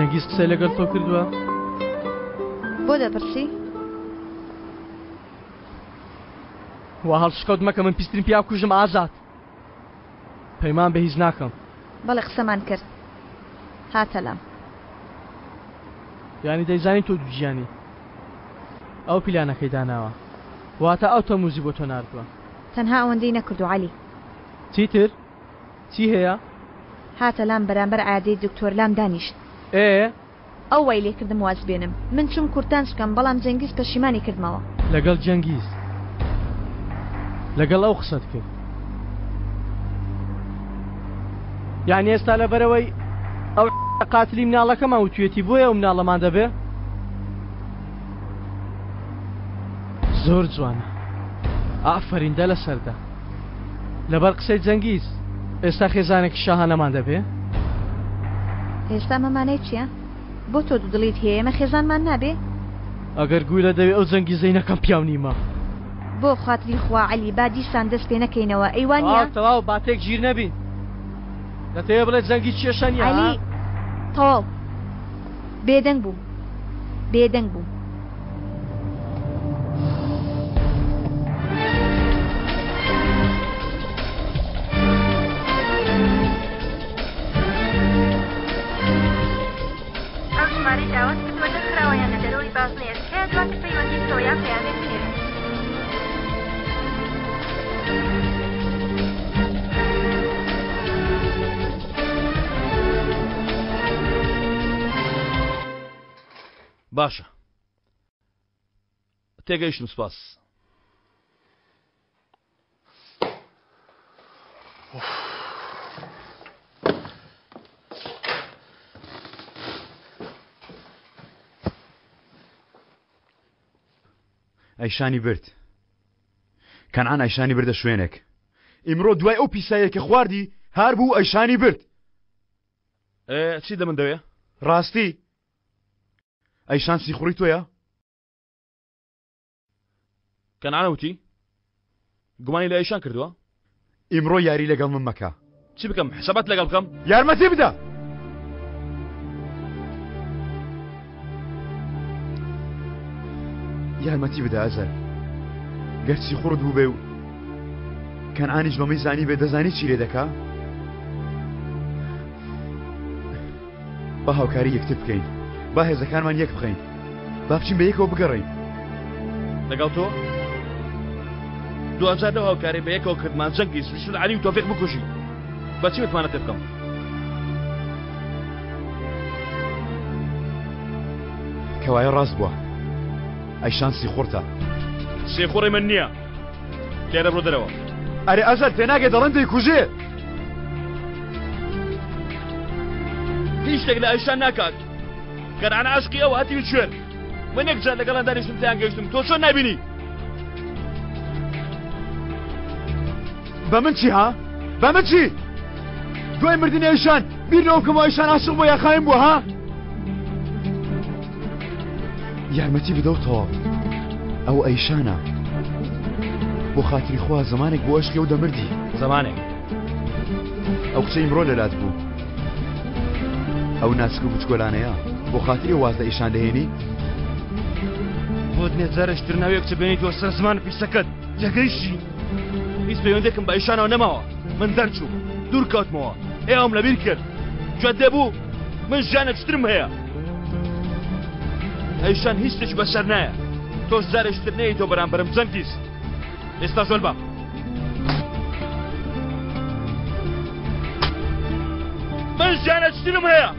جەنگیز قسەی لەگەڵ تۆ کردووە؟ بۆ دەپرسی؟ وا هەڵشکەوت مەکە من پیسترین پیا کوژم ئازاد پەیمان بە هیچ ناکەم. بەڵێ قسەمان کرد هاتە لام. یانی دەیزانی تۆ دووجیانی ئەو پیلانەکەی داناوە واتە ئەو تەموزی بۆ تۆ ناردووە. تەنها ئەوەندەی نەکردو عەلی. چیتر؟ چی هەیە؟ هاتە لام بەرامبەر عادەی دکتۆر لام دانیشت. ئەو وای لێ کردم واز بێنم من چوم کورتان شکەم بەڵام جەنگیز پەشیمانی کردمەوە. لەگەڵ جەنگیز لەگەڵ ئەو قسەت کرد؟ یعنی ئێستا لەبەرەوەی ئەو قاتلی مناڵەکەمان وتوێتی بۆیە ئەو مناڵەمان دەبێ؟ زۆر جوانە ئافرین دە لەسەردا لەبەر قسەی جەنگیز ئێستا خێزانێکی شاهانەمان دەبێ؟ ئێستا مەمانەی چییە؟ بۆ تۆ دوودڵیت هەیە ئێمە خێزانمان نابێ؟ ئەگەر گوی لە دەوێ ئەو جەنگیزەی نەکەم پیاو نیمە. بۆ خاتری خوا عەلی با دیسان دەست پێ نەکەینەوە ئەیوانە؟ تەواو باتێک ژیر نەبین دەتەوێت بڵێت جەنگی کێشەنیە؟ عەلی تەواو بێدەنگ بووم بێدەنگ بووم. باشە تێگەیشتم سپاس. ئەیشانی برد کەنعان ئەیشانی بردە شوێنێک ئیمڕۆ دوای ئەو پیسایەکە خواردی هار بوو ئەیشانی برد. چی دەمن دەوێ؟ ڕاستی ئەیشان سیخوڕی تۆیە؟ کەنعانەوتی گومانی لە ئەیشان کردووە؟ ئیمڕۆ یاری لەگەڵ من مەکە. چی بکەم حسابات لەگەڵ بکەم؟ یارمەتی بدە. یارمەتی بدە ئەزەر گەرچی خوڕت بوو بێ و کەنعانیش بەمەی زانی بێ دەزانی چی لێ دەکا؟ با هاوکاری یەکتر بکەین با هێزەکانمان یەک بخەین با بچین بە یەکەوە بگەڕین. لەگەڵ تۆ 2000 هاوکاری بە یەکەوە کردمان جەنگی سوشل عەلی و تۆفیق بکوژی بەچی بتوانێت پێ بکەم؟ کەوایە ڕاست بووە ئەیشان سیخوڕتە. سێخوڕی من نییە لێرە بڕۆ دەرەوە. ئەرێ ئەزەر پێ ناگێ دەڵێن دەیکوژێ. هیچ شتێک لە ئەیشان ناکات. کەنعان عاشقی ئەو هاتی شوێن من یەک جار لەگەڵ دانیشتم تیان گەیشتم تۆ چۆن نابینی؟ بە من چی ها؟ بە من چی؟ دوای مردنی ئەیشان بیرنەوە بکەم ئەیشان عاشق بۆ یاخایم بووە ها؟ یارمەتی بدەوتەوە ئەو ئەیشانە بۆ خاتری خوا زمانێک بۆ عشقی ئەو دەمردی. زمانێک ئەو کچە ئیمڕۆ لەلات بوو ئەو ناسک و بچکۆلانەیە بۆ خاتری واز لە ئیشان دەهێنی؟ بۆ نێجارشتر ناوێک چ بێنیتەوە سەر زمان پیسەکەت جێگەیشتی هیچ پەیوەندێکم بە ئیشانەوە نەماوە من دەرچوو دوور کەوتمەوە ئێوەم لەبیر کرد گوێت دێبوو من ژیانە چترم هەیە ئەیشان هیچ شتێکی بەسەر نایە تۆش جارێکتر نەیەیتەوە بەرامبەرم جەنگیز ئێستا زۆر بە من ژیانە چترم هەیە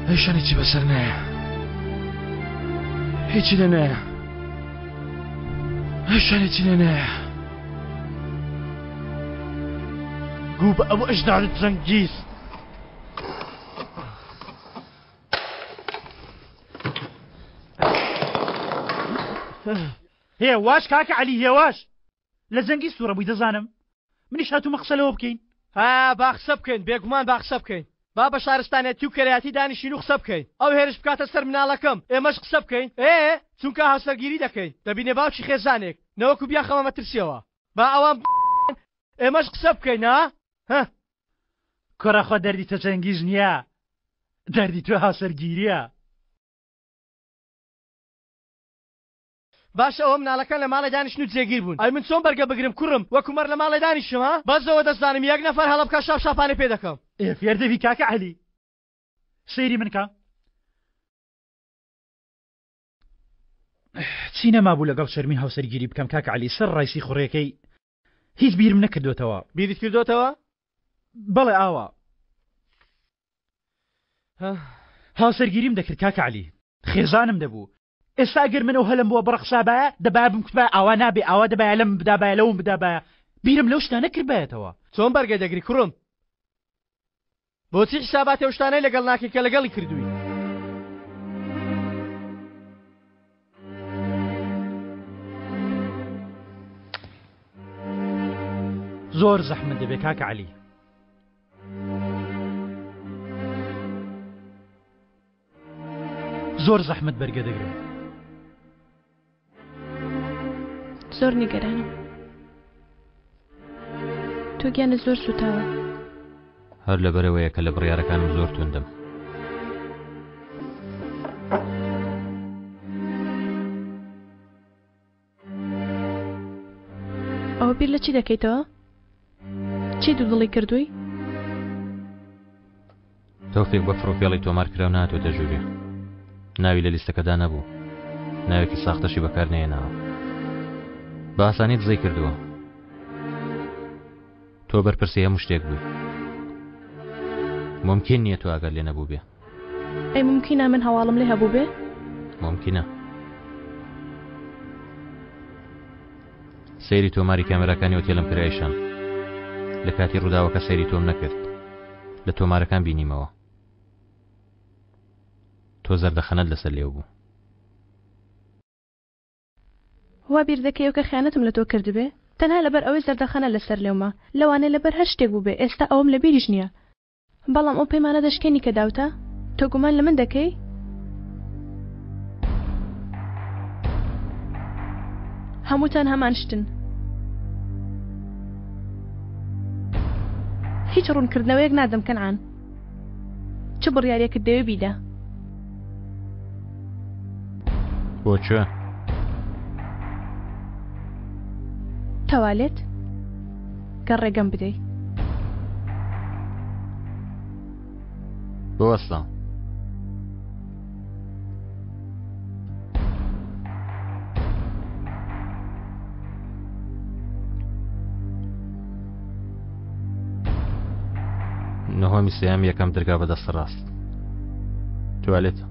ئەیشان هیچی بەسەر نایە هیچی لە نایە ئەیشان هیچی لە نایە گوو بە ئەوە ئەژدادت جەنگیز هێواش کاکە عەلی هێواش لە جەنگیز تووڕە بووی دەزانم منیش هاتوومە قسە لەوە بکەین. ها با قسە بکەین بێگومان با قسە بکەین با بە شارستانێتی و کەرایەتی دانیشین و قسە بکەین ئەو هێرش بکاتە سەر مناڵەکەم ئێمەش قسە بکەین چونکە هاوسەرگیری دەکەین دەبینێ باوکی خێزانێک نەوەکو بیاخەمە مەترسیەوە با ئەوان ئێمەش قسە بکەین ها کوڕەخوا دەردی تۆ جەنگیز نییە دەردی تۆ هاوسەرگیریە باشە ئەوە مناڵەکان لە ماڵی دانیشتن و جێگیر بوون ئەی من چۆن بەرگە بگرم کوڕم وەکو مەر لە ماڵی دانیشتم بەزەوە دەزانم یەک نەفەر هەڵە بکە شاپ شاپانێ پێ دەکەم فێر دەبی کاکە عەلی سەیری من کە چی نەمابوو لەگەڵ شەرمین هاوسەرگیری بکەم کاکە عەلی سەر ڕایسی خوڕیەکەی هیچ بیرم نەکردوێتەوە بیریت کردوتەوە بەڵێ ئاوا هاوسەرگیریم دەکرد کاکە عەلی خێزانم دەبوو ئێستا ئەگەر منەوە هەلم بووە بڕەخسابایە دەبا بمکوبە ئاوا نابێ ئاوا دەبایە لەم بدابایە لەوم بدابایە بیرم لەو شتانە کردبایەتەوە چۆن بەرگە دەگری کوڕم بۆچی حساباتی ئەو شتانەی لەگەڵ ناکەی کە لەگەڵی کردووی زۆر زەحمت دەبێ کاکە عەلی زۆر زەحمت بەرگە دەگرم زۆر نیگەرانم تۆ گیانە زۆر سوتاوە هەر لەبەرەوەیە کە لە بڕیارەکانم زۆر توندم ئەوە بیر لە چی دەکەیتەوە؟ چی دوودڵی کردووی؟ تەوفیق بە فڕۆکێڵی تۆمار کرا و ناتۆتە ژوورێ ناوی لە لیستەکەدا نەبوو ناوێکی ساختەشی بەکار نێناوە بە ئاسانی دزەی کردووە تۆ بەرپرسی هەموو شتێک بووی ممکن نییە تۆ ئەگەر لێ نەبوو بێ ئەی ممکنە من هەواڵم لێ هەبوو بێ؟ ممکنە سەیری تۆماری کامێراکانی ئۆتێلم کرایشان لە کاتی ڕووداوەکە سەیری تۆم نەکرد لە تۆمارەکان بینیمەوە تۆ زەردەخەنەت لەسەر لێو بوو وا بیر دەکەیەوە کە خیانەتم لە تۆ کردبێ تەنها لەبەر ئەوەی زەردەخەنە لەسەر لێومە لەوانەیە لەبەر هەر شتێک بوو بێ ئێستا ئەوم لە بیریش نییە بەڵام ئەو پەیمانە دەشکێنی کە داوتە تۆ گومان لە من دەکەی؟ هەمووتان هەمان شتن هیچ ڕوونکردنەوەیەک نادەم کەنعان چ بڕیارێکت دەوێ بیدە بۆ چێ؟ تەوالێت گەڕ ڕێگەم بدەی بوەستە نهۆمی سێیام یەکەم دەرگا بەدەستە ڕاست توالێتە